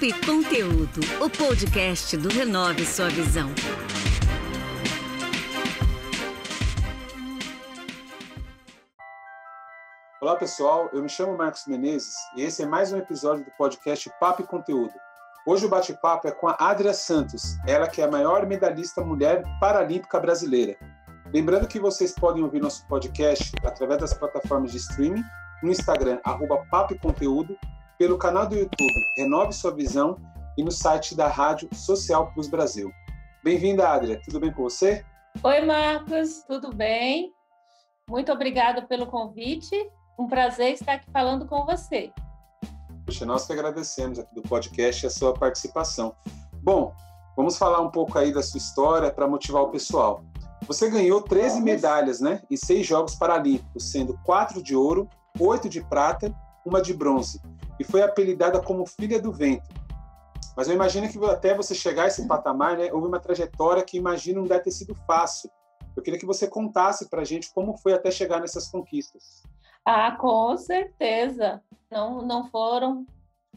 Papo e Conteúdo, o podcast do Renove Sua Visão. Olá pessoal, eu me chamo Marcos Menezes e esse é mais um episódio do podcast Papo e Conteúdo. Hoje o bate-papo é com a Adria Santos, ela que é a maior medalhista mulher paralímpica brasileira. Lembrando que vocês podem ouvir nosso podcast através das plataformas de streaming, no Instagram, @Papo e Conteúdo, pelo canal do YouTube Renove Sua Visão e no site da Rádio Social Plus Brasil. Bem-vinda, Adria. Tudo bem com você? Oi, Marcos. Tudo bem? Muito obrigada pelo convite. Um prazer estar aqui falando com você. Poxa, nós que agradecemos aqui do podcast a sua participação. Bom, vamos falar um pouco aí da sua história para motivar o pessoal. Você ganhou 13 medalhas, né, em 6 Jogos Paralímpicos, sendo 4 de ouro, 8 de prata, 1 de bronze. E foi apelidada como Filha do Vento. Mas eu imagino que até você chegar a esse patamar, né, houve uma trajetória que imagino não deve ter sido fácil. Eu queria que você contasse para a gente como foi até chegar nessas conquistas. Ah, com certeza. Não foram.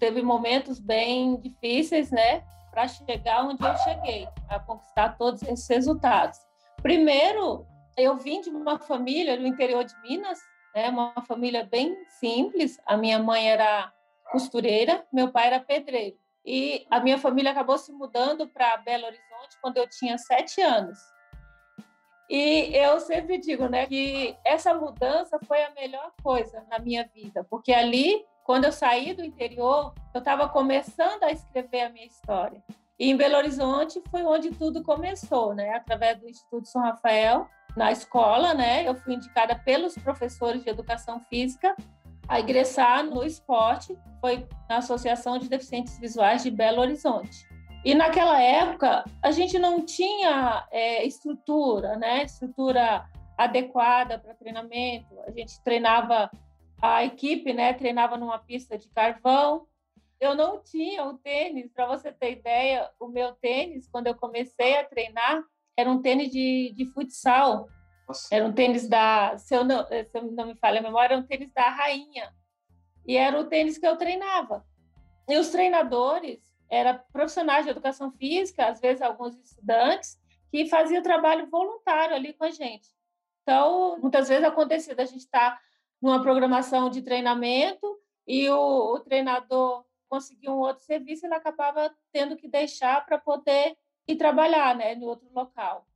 Teve momentos bem difíceis, né, para chegar onde eu cheguei, a conquistar todos esses resultados. Primeiro, eu vim de uma família no interior de Minas, né, uma família bem simples. A minha mãe era costureira, meu pai era pedreiro. E a minha família acabou se mudando para Belo Horizonte quando eu tinha 7 anos. E eu sempre digo, né, que essa mudança foi a melhor coisa na minha vida, porque ali, quando eu saí do interior, eu estava começando a escrever a minha história. E em Belo Horizonte foi onde tudo começou, né, através do Instituto São Rafael, na escola, né, eu fui indicada pelos professores de educação física a ingressar no esporte, foi na Associação de Deficientes Visuais de Belo Horizonte. E naquela época, a gente não tinha estrutura, né? Estrutura adequada para treinamento. A gente treinava, a equipe, né? Treinava numa pista de carvão. Eu não tinha o tênis, para você ter ideia, o meu tênis, quando eu comecei a treinar, era um tênis de futsal. Nossa. Era um tênis se eu não me falha a memória, era um tênis da Rainha. E era o tênis que eu treinava. E os treinadores eram profissionais de educação física, às vezes alguns estudantes, que faziam trabalho voluntário ali com a gente. Então, muitas vezes acontecia da gente estar numa programação de treinamento e o treinador conseguia um outro serviço, ele acabava tendo que deixar para poder ir trabalhar, né, em outro local.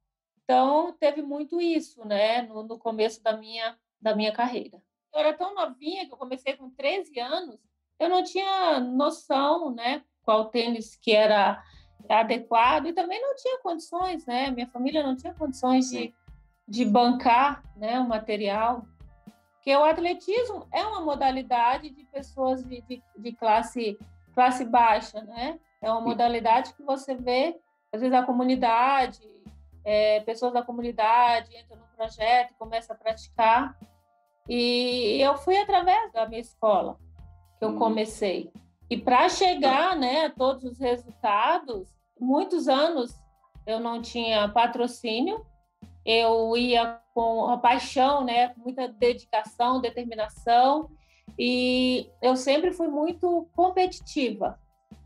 Então, teve muito isso, né, no começo da minha carreira. Eu era tão novinha que eu comecei com 13 anos, eu não tinha noção, né, qual tênis que era adequado, e também não tinha condições, né, minha família não tinha condições de bancar, né, o material, porque o atletismo é uma modalidade de pessoas de classe baixa, né, é uma modalidade que você vê, às vezes, a comunidade, pessoas da comunidade entram no projeto e começam a praticar. E eu fui através da minha escola que eu comecei. E para chegar, né, a todos os resultados, muitos anos eu não tinha patrocínio, eu ia com a paixão, né, com muita dedicação, determinação, e eu sempre fui muito competitiva.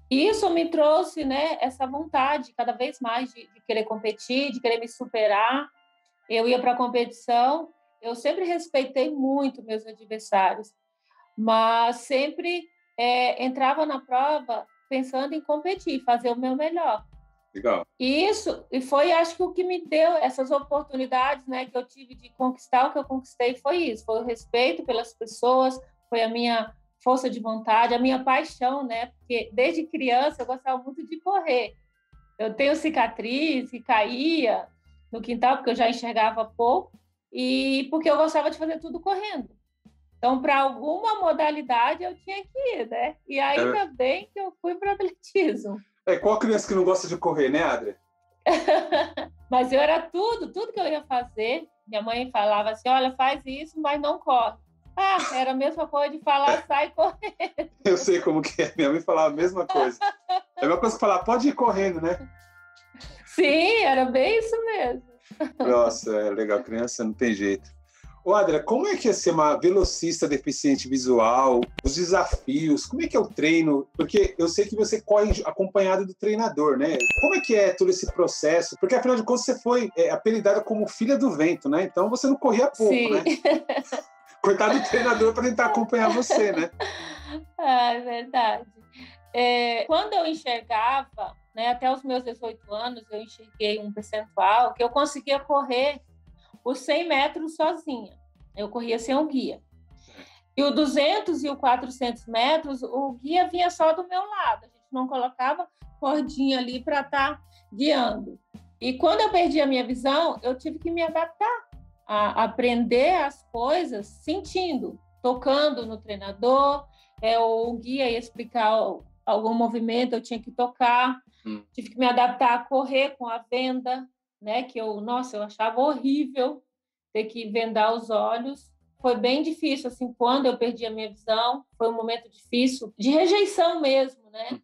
E isso me trouxe, né, essa vontade cada vez mais de querer competir, de querer me superar. Eu ia para a competição, eu sempre respeitei muito meus adversários, mas sempre entrava na prova pensando em competir, fazer o meu melhor. Legal. E foi, acho que o que me deu essas oportunidades, né, que eu tive de conquistar, o que eu conquistei foi isso, foi o respeito pelas pessoas, foi a minha força de vontade, a minha paixão, né, porque desde criança eu gostava muito de correr. Eu tenho cicatriz e caía no quintal, porque eu já enxergava pouco, e porque eu gostava de fazer tudo correndo. Então, para alguma modalidade, eu tinha que ir, né? E ainda bem que eu fui para o atletismo. Qual criança que não gosta de correr, né, Adria? Mas eu era tudo que eu ia fazer. Minha mãe falava assim, olha, faz isso, mas não corre. Ah, era a mesma coisa de falar, sai correndo. Eu sei como que é. Minha mãe falava a mesma coisa. É a mesma coisa que falar, pode ir correndo, né? Sim, era bem isso mesmo. Nossa, é legal. Criança não tem jeito. Ô, Adria, como é que é ser uma velocista deficiente visual? Os desafios, como é que é o treino? Porque eu sei que você corre acompanhado do treinador, né? Como é que é todo esse processo? Porque, afinal de contas, você foi apelidada como filha do vento, né? Então, você não corria pouco, Sim. né? Coitado do treinador para tentar acompanhar você, né? É verdade. Quando eu enxergava, né, até os meus 18 anos, eu enxerguei um percentual que eu conseguia correr os 100 metros sozinha. Eu corria sem o guia. E o 200 e o 400 metros, o guia vinha só do meu lado. A gente não colocava cordinha ali para estar guiando. E quando eu perdi a minha visão, eu tive que me adaptar a aprender as coisas sentindo, tocando no treinador, o guia ia explicar algum movimento, eu tinha que tocar. Tive que me adaptar a correr com a venda, né? Que eu achava horrível ter que vendar os olhos. Foi bem difícil, assim, quando eu perdi a minha visão, foi um momento difícil, de rejeição mesmo, né?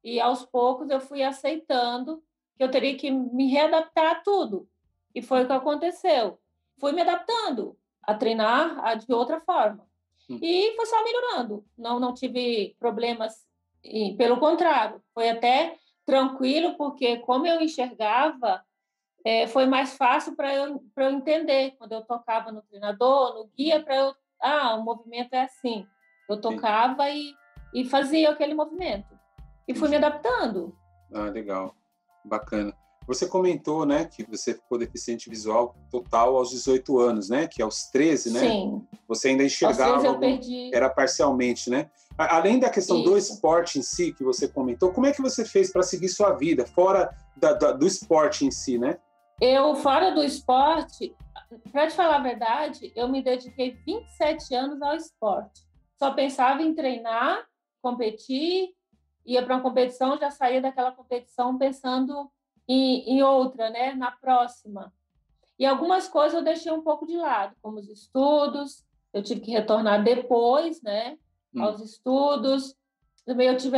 E aos poucos eu fui aceitando que eu teria que me readaptar a tudo. E foi o que aconteceu. Fui me adaptando a treinar de outra forma. E foi só melhorando. Não tive problemas, e, pelo contrário, foi até tranquilo, porque como eu enxergava, foi mais fácil para eu entender. Quando eu tocava no treinador, no guia, o movimento é assim. Eu tocava e fazia aquele movimento. E fui me adaptando. Ah, legal. Bacana. Você comentou, né, que você ficou deficiente visual total aos 18 anos, né? Que aos 13, né? Sim. Você ainda enxergava, aos 13 eu perdi. Era parcialmente, né? Além da questão do esporte em si, que você comentou, como é que você fez para seguir sua vida, fora do esporte em si, né? Eu, fora do esporte, para te falar a verdade, eu me dediquei 27 anos ao esporte. Só pensava em treinar, competir, ia para uma competição, já saía daquela competição pensando em outra, né? Na próxima. E algumas coisas eu deixei um pouco de lado, como os estudos, eu tive que retornar depois, né? Aos estudos. Também eu tive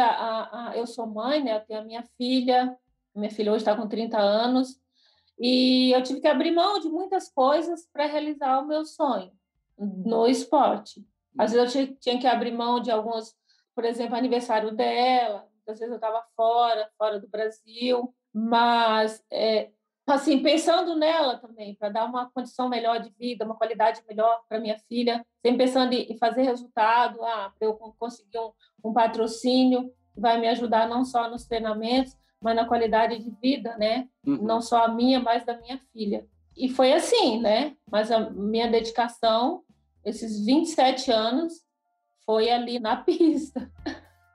eu sou mãe, né? Eu tenho a minha filha hoje está com 30 anos, e eu tive que abrir mão de muitas coisas para realizar o meu sonho no esporte. Às vezes eu tinha que abrir mão de alguns, por exemplo, aniversário dela, às vezes eu estava fora do Brasil, mas, assim, pensando nela também, para dar uma condição melhor de vida, uma qualidade melhor para minha filha, sempre pensando em fazer resultado, para eu conseguir um patrocínio que vai me ajudar não só nos treinamentos, mas na qualidade de vida, né? Não só a minha, mas da minha filha. E foi assim, né? Mas a minha dedicação, esses 27 anos, foi ali na pista.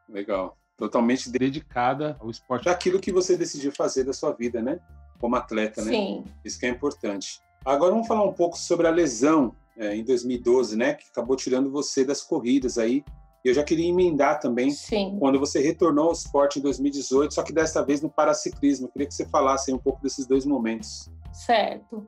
Legal. Totalmente dedicada ao esporte. Daquilo que você decidiu fazer da sua vida, né? Como atleta, né? Sim. Isso que é importante. Agora vamos falar um pouco sobre a lesão em 2012, né? Que acabou tirando você das corridas aí. Eu já queria emendar também, quando você retornou ao esporte em 2018, só que dessa vez no paraciclismo. Eu queria que você falasse um pouco desses dois momentos. Certo.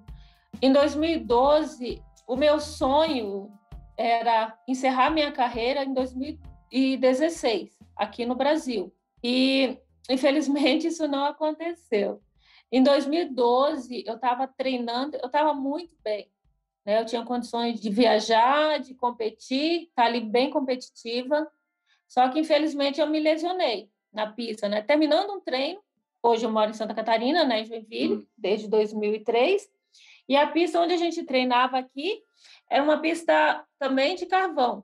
Em 2012, o meu sonho era encerrar minha carreira em 2016, aqui no Brasil. E, infelizmente, isso não aconteceu. Em 2012, eu estava treinando, eu estava muito bem. Eu tinha condições de viajar, de competir, estar ali bem competitiva, só que, infelizmente, eu me lesionei na pista, né? Terminando um treino, hoje eu moro em Santa Catarina, né, em Joinville, desde 2003, e a pista onde a gente treinava aqui era uma pista também de carvão.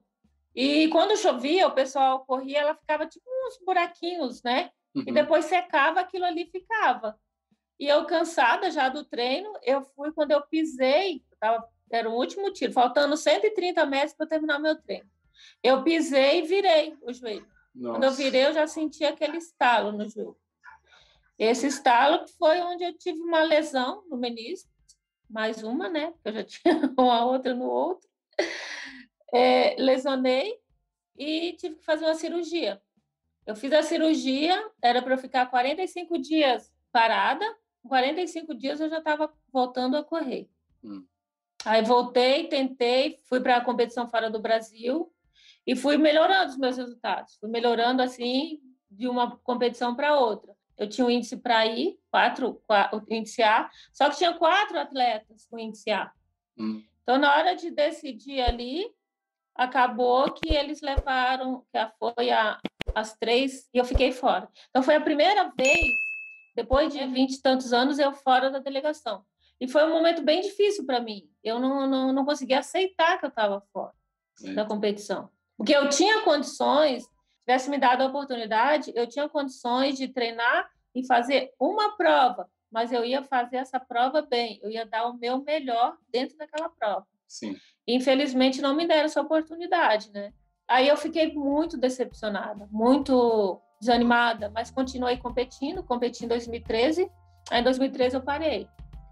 E quando chovia, o pessoal corria, ela ficava tipo uns buraquinhos, né? E depois secava, aquilo ali ficava. E eu, cansada já do treino, quando eu pisei, era o último tiro, faltando 130 metros para terminar meu treino. Eu pisei e virei o joelho. Nossa. Quando eu virei, eu já senti aquele estalo no joelho. Esse estalo foi onde eu tive uma lesão no menisco, mais uma, né? Eu já tinha uma outra no outro. Lesionei e tive que fazer uma cirurgia. Eu fiz a cirurgia, era para eu ficar 45 dias parada. Em 45 dias eu já estava voltando a correr. Aí voltei, tentei, fui para a competição fora do Brasil e fui melhorando os meus resultados. Fui melhorando, assim, de uma competição para outra. Eu tinha um índice para ir, índice A, só que tinha 4 atletas com índice A. Então, na hora de decidir ali, acabou que eles levaram, que foi as 3, e eu fiquei fora. Então, foi a primeira vez, depois de 20 e tantos anos, eu fora da delegação. E foi um momento bem difícil para mim. Eu não conseguia aceitar que eu estava fora da competição. Porque eu tinha condições, tivesse me dado a oportunidade, eu tinha condições de treinar e fazer uma prova, mas eu ia fazer essa prova bem, eu ia dar o meu melhor dentro daquela prova. Sim. Infelizmente, não me deram essa oportunidade, né? Aí eu fiquei muito decepcionada, muito desanimada, mas continuei competindo, competi em 2013. Aí em 2013 eu parei.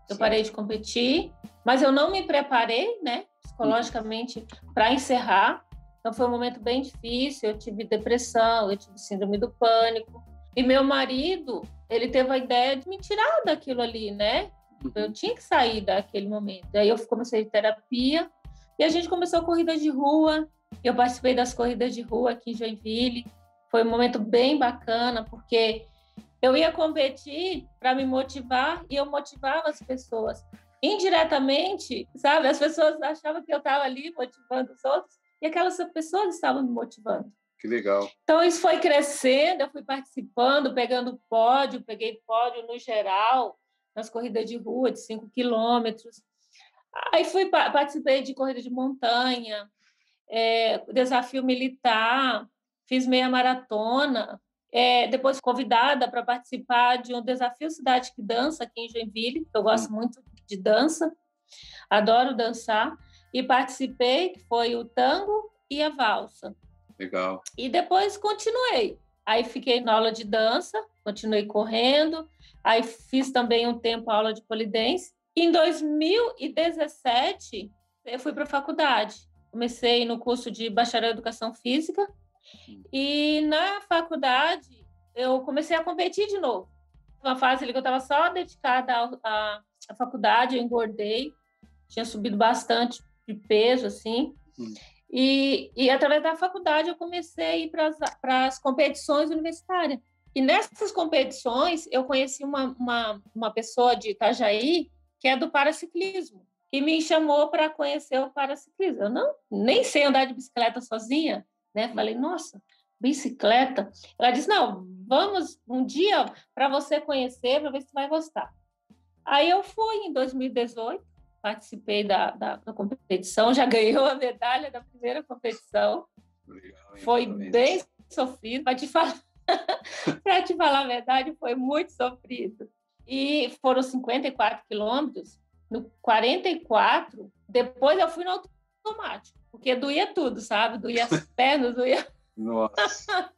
Eu parei de competir, mas eu não me preparei, né, psicologicamente, para encerrar. Então foi um momento bem difícil, eu tive depressão, eu tive síndrome do pânico. E meu marido, ele teve a ideia de me tirar daquilo ali, né? Eu tinha que sair daquele momento. Aí eu comecei terapia e a gente começou a corrida de rua. Eu participei das corridas de rua aqui em Joinville. Foi um momento bem bacana, porque eu ia competir para me motivar e eu motivava as pessoas. Indiretamente, sabe? As pessoas achavam que eu estava ali motivando os outros e aquelas pessoas estavam me motivando. Que legal. Então, isso foi crescendo, eu fui participando, pegando pódio, peguei pódio no geral, nas corridas de rua de 5 quilômetros. Aí participei de corrida de montanha, desafio militar, fiz meia maratona. Depois convidada para participar de um desafio Cidade que Dança aqui em Joinville, que eu gosto muito de dança, adoro dançar, e participei, que foi o tango e a valsa. Legal. E depois continuei. Aí fiquei na aula de dança, continuei correndo, aí fiz também um tempo aula de pole dance. Em 2017, eu fui para a faculdade. Comecei no curso de bacharel em educação física e na faculdade eu comecei a competir de novo. Uma fase ali que eu estava só dedicada à faculdade, eu engordei, tinha subido bastante de peso, assim. E através da faculdade eu comecei a ir para as competições universitárias. E nessas competições eu conheci uma pessoa de Itajaí que é do paraciclismo e me chamou para conhecer o paraciclismo. Eu nem sei andar de bicicleta sozinha, né? Falei, nossa, bicicleta. Ela disse, não, vamos um dia para você conhecer, para ver se vai gostar. Aí eu fui em 2018. Participei da competição, já ganhou a medalha da primeira competição. Legal, foi bem sofrido, para te falar a verdade, foi muito sofrido. E foram 54 quilômetros. No 44, depois eu fui no automático, porque doía tudo, sabe? Doía as pernas, doía... Nossa!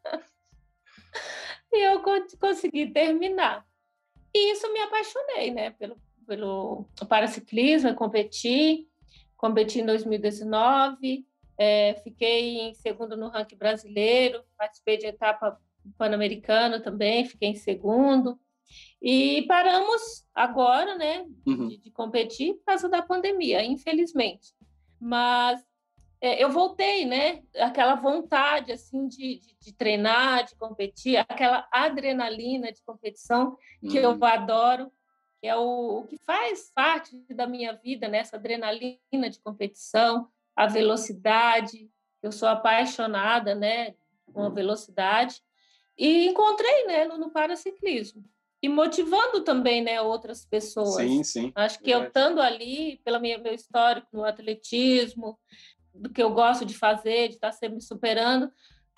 E eu consegui terminar. E isso me apaixonei, né? Pelo paraciclismo, competi em 2019, fiquei em segundo no ranking brasileiro, participei de etapa pan-americana também, fiquei em segundo, e paramos agora, né, de competir por causa da pandemia, infelizmente. Mas eu voltei, né, aquela vontade, assim, de treinar, de competir, aquela adrenalina de competição que eu adoro, que é o que faz parte da minha vida, né? Essa adrenalina de competição, a velocidade. Eu sou apaixonada, né, com a velocidade. E encontrei, né, no paraciclismo. E motivando também, né, outras pessoas. Sim, sim. Acho que eu estando ali, pelo meu histórico no atletismo, do que eu gosto de fazer, de estar sempre me superando,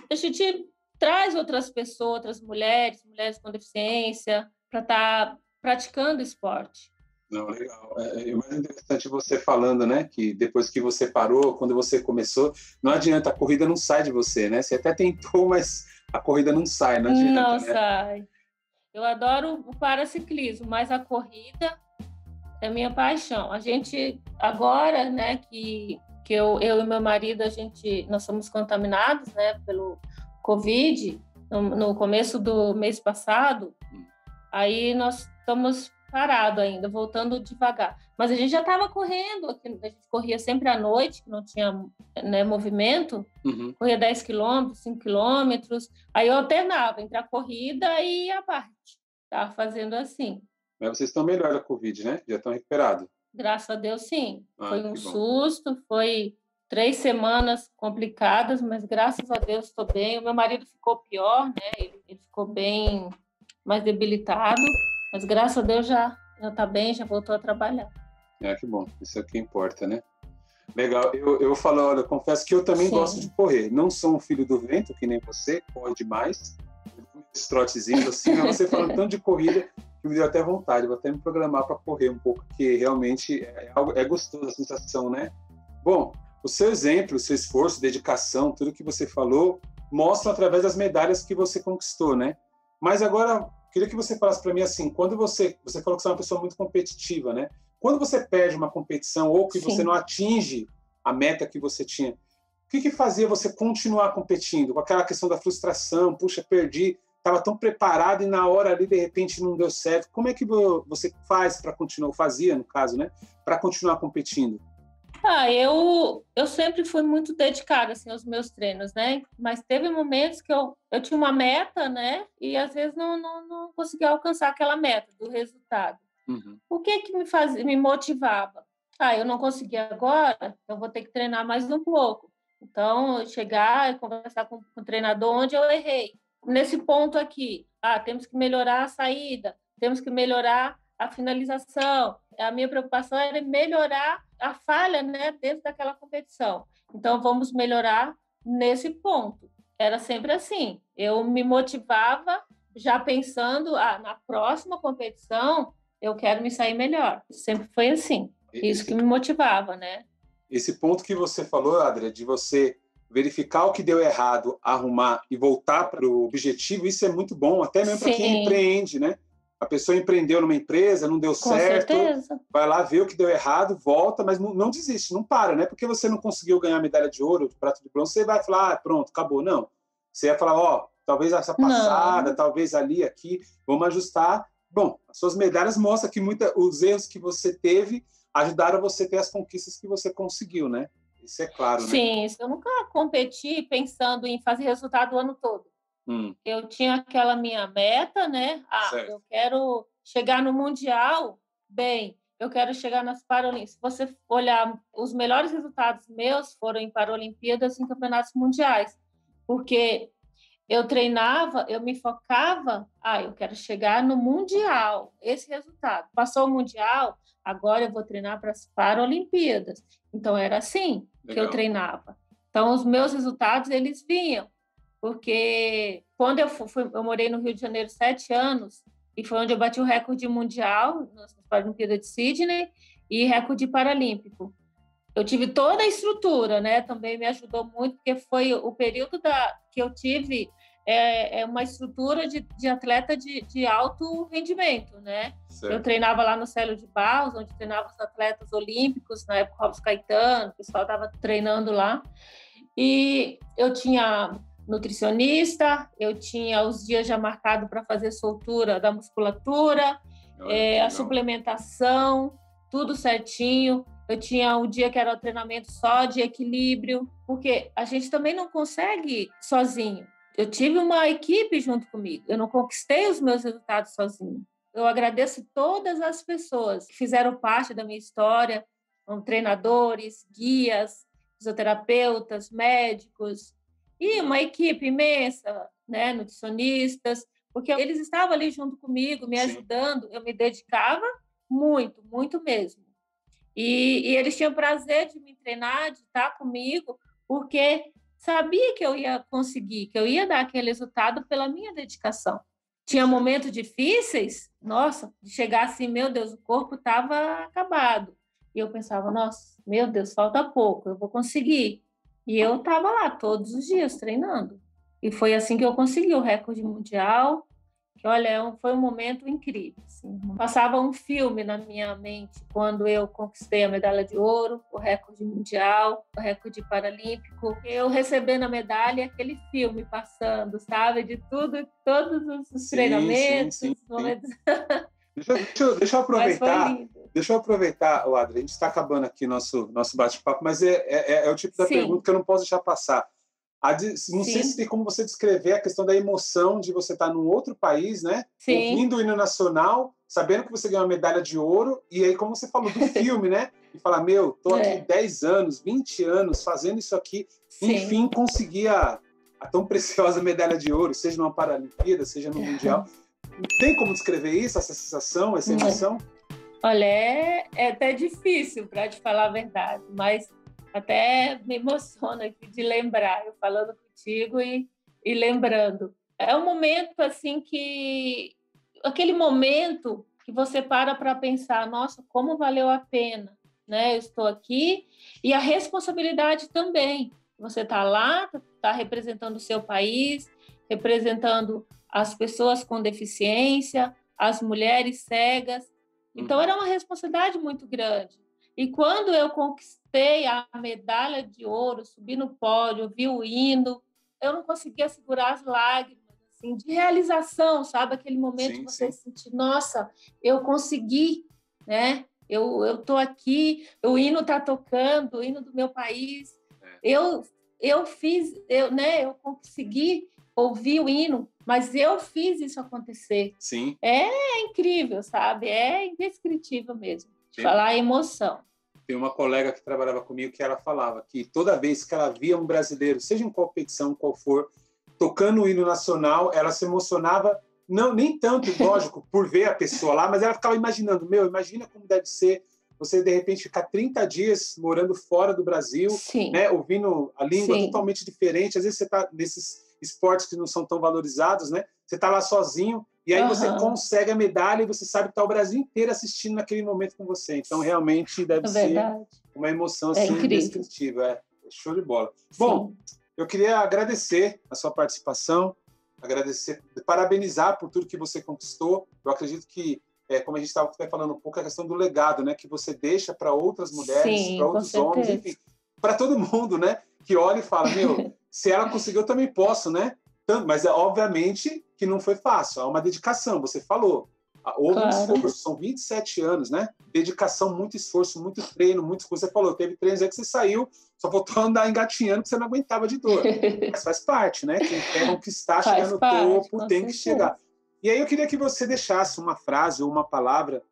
a gente traz outras pessoas, outras mulheres com deficiência, para estar praticando esporte. Não, legal. É mais interessante você falando, né, que depois que você parou, quando você começou, não adianta, a corrida não sai de você, né? Você até tentou, mas a corrida não sai, não adianta, não né? sai. Eu adoro o paraciclismo, mas a corrida é minha paixão. A gente, agora, né, que eu e meu marido, nós somos contaminados, né, pelo Covid, no começo do mês passado, aí nós estamos parados ainda, voltando devagar. Mas a gente já estava correndo, a gente corria sempre à noite, que não tinha, né, movimento, corria 10 quilômetros, 5 quilômetros, aí eu alternava entre a corrida e a parte. Estava fazendo assim. Mas vocês estão melhor da Covid, né? Já estão recuperados. Graças a Deus, sim. Foi um que bom. susto, foi 3 semanas complicadas, mas graças a Deus estou bem. O meu marido ficou pior, né? Ele ficou bem mais debilitado, mas graças a Deus já está bem, já voltou a trabalhar. Que bom. Isso é o que importa, né? Legal. Eu falo, olha, eu confesso que eu também gosto de correr. Não sou um filho do vento, que nem você, corre demais. Esses trotezinhos assim, mas você falando tanto de corrida que me deu até vontade. Vou até me programar para correr um pouco, porque realmente é gostoso a sensação, né? Bom, o seu exemplo, o seu esforço, dedicação, tudo que você falou, mostram através das medalhas que você conquistou, né? Mas agora, queria que você falasse para mim assim, quando você falou que você é uma pessoa muito competitiva, né? Quando você perde uma competição ou que você não atinge a meta que você tinha, o que fazia você continuar competindo? Com aquela questão da frustração, puxa, perdi, estava tão preparado e na hora ali, de repente, não deu certo. Como é que você faz para continuar, fazia, no caso, né? Para continuar competindo? Eu sempre fui muito dedicada assim, aos meus treinos, né? Mas teve momentos que eu tinha uma meta, né? E às vezes não conseguia alcançar aquela meta do resultado. Uhum. O que me motivava? Eu não consegui agora, eu vou ter que treinar mais um pouco. Então, chegar e conversar com o treinador onde eu errei. Nesse ponto aqui, temos que melhorar a saída, temos que melhorar a finalização. A minha preocupação era melhorar a falha, né, dentro daquela competição. Então, vamos melhorar nesse ponto. Era sempre assim. Eu me motivava já pensando, na próxima competição, eu quero me sair melhor. Sempre foi assim. Isso que me motivava, né? Esse ponto que você falou, Adria, de você verificar o que deu errado, arrumar e voltar para o objetivo, isso é muito bom, até mesmo para quem empreende, né? A pessoa empreendeu numa empresa, não deu certo, certeza. Vai lá ver o que deu errado, volta, mas não desiste, não para, né? Porque você não conseguiu ganhar medalha de ouro, de prata, de bronze, você vai falar, pronto, acabou. Não. Você vai falar, talvez essa passada, talvez ali, aqui, vamos ajustar. Bom, as suas medalhas mostram que os erros que você teve ajudaram você a ter as conquistas que você conseguiu, né? Isso é claro, né? Sim, eu nunca competi pensando em fazer resultado o ano todo. Eu tinha aquela minha meta, né? Eu quero chegar no Mundial, bem, eu quero chegar nas Paralimpíadas. Se você olhar, os melhores resultados meus foram em Paralimpíadas e em campeonatos mundiais, porque eu treinava, eu me focava, eu quero chegar no Mundial, esse resultado. Passou o Mundial, agora eu vou treinar para as Paralimpíadas. Então, era assim que eu treinava. Então, os meus resultados, eles vinham. Porque quando eu morei no Rio de Janeiro 7 anos, e foi onde eu bati o recorde mundial, nas Paralimpíadas de Sydney, e recorde paralímpico. Eu tive toda a estrutura, né? Também me ajudou muito, porque foi o período que eu tive uma estrutura de atleta de alto rendimento, né? Certo. Eu treinava lá no Célio de Barros, onde treinava os atletas olímpicos, na época Robson Caetano, o pessoal estava treinando lá. E eu tinha nutricionista, eu tinha os dias já marcados para fazer soltura da musculatura, a suplementação, tudo certinho. Eu tinha um dia que era o treinamento só de equilíbrio, porque a gente também não consegue sozinho. Eu tive uma equipe junto comigo, eu não conquistei os meus resultados sozinho. Eu agradeço todas as pessoas que fizeram parte da minha história, como treinadores, guias, fisioterapeutas, médicos, e uma equipe imensa, né, nutricionistas, porque eles estavam ali junto comigo, me ajudando, eu me dedicava muito, muito mesmo. E eles tinham prazer de me treinar, de estar comigo, porque sabia que eu ia conseguir, que eu ia dar aquele resultado pela minha dedicação. Tinha momentos difíceis, nossa, de chegar assim, meu Deus, o corpo estava acabado. E eu pensava, nossa, meu Deus, falta pouco, eu vou conseguir. E eu estava lá todos os dias treinando. E foi assim que eu consegui o recorde mundial, que, olha, foi um momento incrível. Assim. Passava um filme na minha mente quando eu conquistei a medalha de ouro, o recorde mundial, o recorde paralímpico. Eu recebendo a medalha, aquele filme passando, sabe? De tudo, todos os treinamentos. Sim. Momentos... Deixa eu aproveitar. Deixa eu aproveitar, Adri, a gente está acabando aqui nosso bate-papo, mas é o tipo da pergunta que eu não posso deixar passar. Não sei se tem como você descrever a questão da emoção de você estar num outro país, né? Ouvindo o hino nacional sabendo que você ganhou uma medalha de ouro, e aí, como você falou do filme, né? E falar, tô aqui 10 anos, 20 anos fazendo isso aqui, enfim, consegui a tão preciosa medalha de ouro, seja numa Paralimpíada, seja no Mundial. Tem como descrever isso, essa sensação, essa emoção? Olha, é até difícil, para te falar a verdade, mas até me emociona aqui de lembrar, eu falando contigo e lembrando. É um momento assim aquele momento que você para pensar, nossa, como valeu a pena, né? Eu estou aqui, e a responsabilidade também. Você está lá, está representando o seu país, representando as pessoas com deficiência, as mulheres cegas. Então, era uma responsabilidade muito grande. E quando eu conquistei a medalha de ouro, subi no pódio, vi o hino, eu não conseguia segurar as lágrimas, assim, de realização, sabe? Aquele momento que você sentir, nossa, eu consegui, né? Eu estou aqui, o hino está tocando, o hino do meu país. Eu consegui ouvir o hino, mas eu fiz isso acontecer. Sim. É incrível, sabe? É indescritível mesmo. Falar a emoção. Tem uma colega que trabalhava comigo que ela falava que toda vez que ela via um brasileiro, seja em competição, qual for, tocando o hino nacional, ela se emocionava, não, nem tanto, lógico, por ver a pessoa lá, mas ela ficava imaginando, imagina como deve ser você, de repente, ficar 30 dias morando fora do Brasil, né, ouvindo a língua totalmente diferente. Às vezes você está nesses esportes que não são tão valorizados, né? Você está lá sozinho e aí você consegue a medalha e você sabe que está o Brasil inteiro assistindo naquele momento com você. Então, realmente, deve ser uma emoção assim, indescritível. Show de bola. Bom, eu queria agradecer a sua participação, parabenizar por tudo que você conquistou. Eu acredito que, como a gente estava falando um pouco, a questão do legado, né, que você deixa para outras mulheres, para outros homens, enfim, para todo mundo, né, que olha e fala, se ela conseguiu, eu também posso, né? Mas, obviamente, que não foi fácil. Há uma dedicação, você falou. Houve um esforço, são 27 anos, né? Dedicação, muito esforço, muito treino, muito... Você falou, teve treinos aí que você saiu, só voltou a andar engatinhando que você não aguentava de dor. Mas faz parte, né? Quem quer conquistar, chegar no topo, tem que chegar. E aí eu queria que você deixasse uma frase ou uma palavra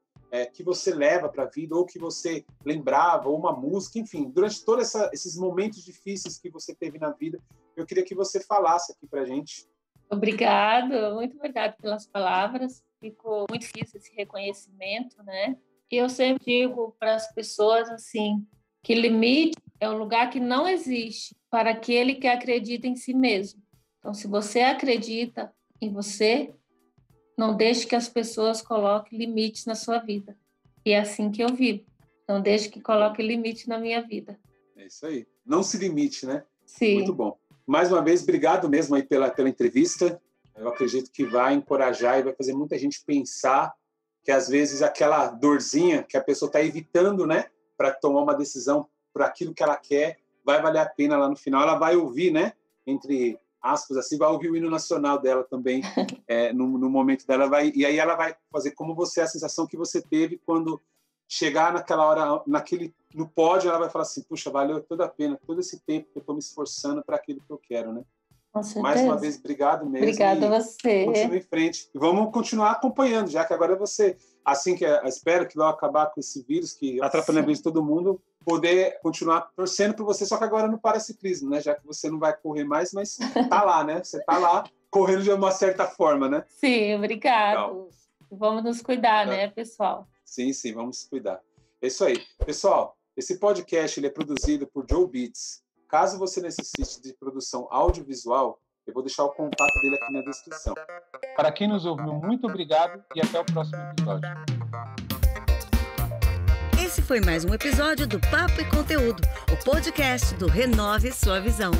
que você leva para a vida, ou que você lembrava, ou uma música, enfim, durante todos esses momentos difíceis que você teve na vida, eu queria que você falasse aqui para a gente. Muito obrigada pelas palavras. Ficou muito difícil esse reconhecimento, né? E eu sempre digo para as pessoas assim, que limite é um lugar que não existe para aquele que acredita em si mesmo. Então, se você acredita em você, não deixe que as pessoas coloquem limites na sua vida. E é assim que eu vivo. Não deixe que coloque limite na minha vida. É isso aí. Não se limite, né? Sim. Muito bom. Mais uma vez, obrigado mesmo aí pela entrevista. Eu acredito que vai encorajar e vai fazer muita gente pensar que, às vezes, aquela dorzinha que a pessoa está evitando, né, para tomar uma decisão para aquilo que ela quer, vai valer a pena lá no final. Ela vai ouvir, né, entre aspas, assim, vai ouvir o hino nacional dela também no momento dela. E aí ela vai fazer como você, a sensação que você teve quando chegar naquela hora, no pódio, ela vai falar assim, puxa, valeu toda a pena, todo esse tempo que eu estou me esforçando para aquilo que eu quero, né? Com certeza. Mais uma vez, obrigado mesmo. Obrigada a você. Continue em frente. E vamos continuar acompanhando, já que agora você, assim que espero que vai acabar com esse vírus, que atrapalha a vida de todo mundo, poder continuar torcendo por você, só que agora no paraciclismo, né? Já que você não vai correr mais, mas tá lá, né? Você tá lá correndo de uma certa forma, né? Sim, obrigado. Legal. Vamos nos cuidar, né, pessoal? Sim, vamos nos cuidar. É isso aí. Pessoal, esse podcast ele é produzido por Joe Beats. Caso você necessite de produção audiovisual, eu vou deixar o contato dele aqui na descrição. Para quem nos ouviu, muito obrigado e até o próximo episódio. Esse foi mais um episódio do Papo e Conteúdo, o podcast do Renove Sua Visão.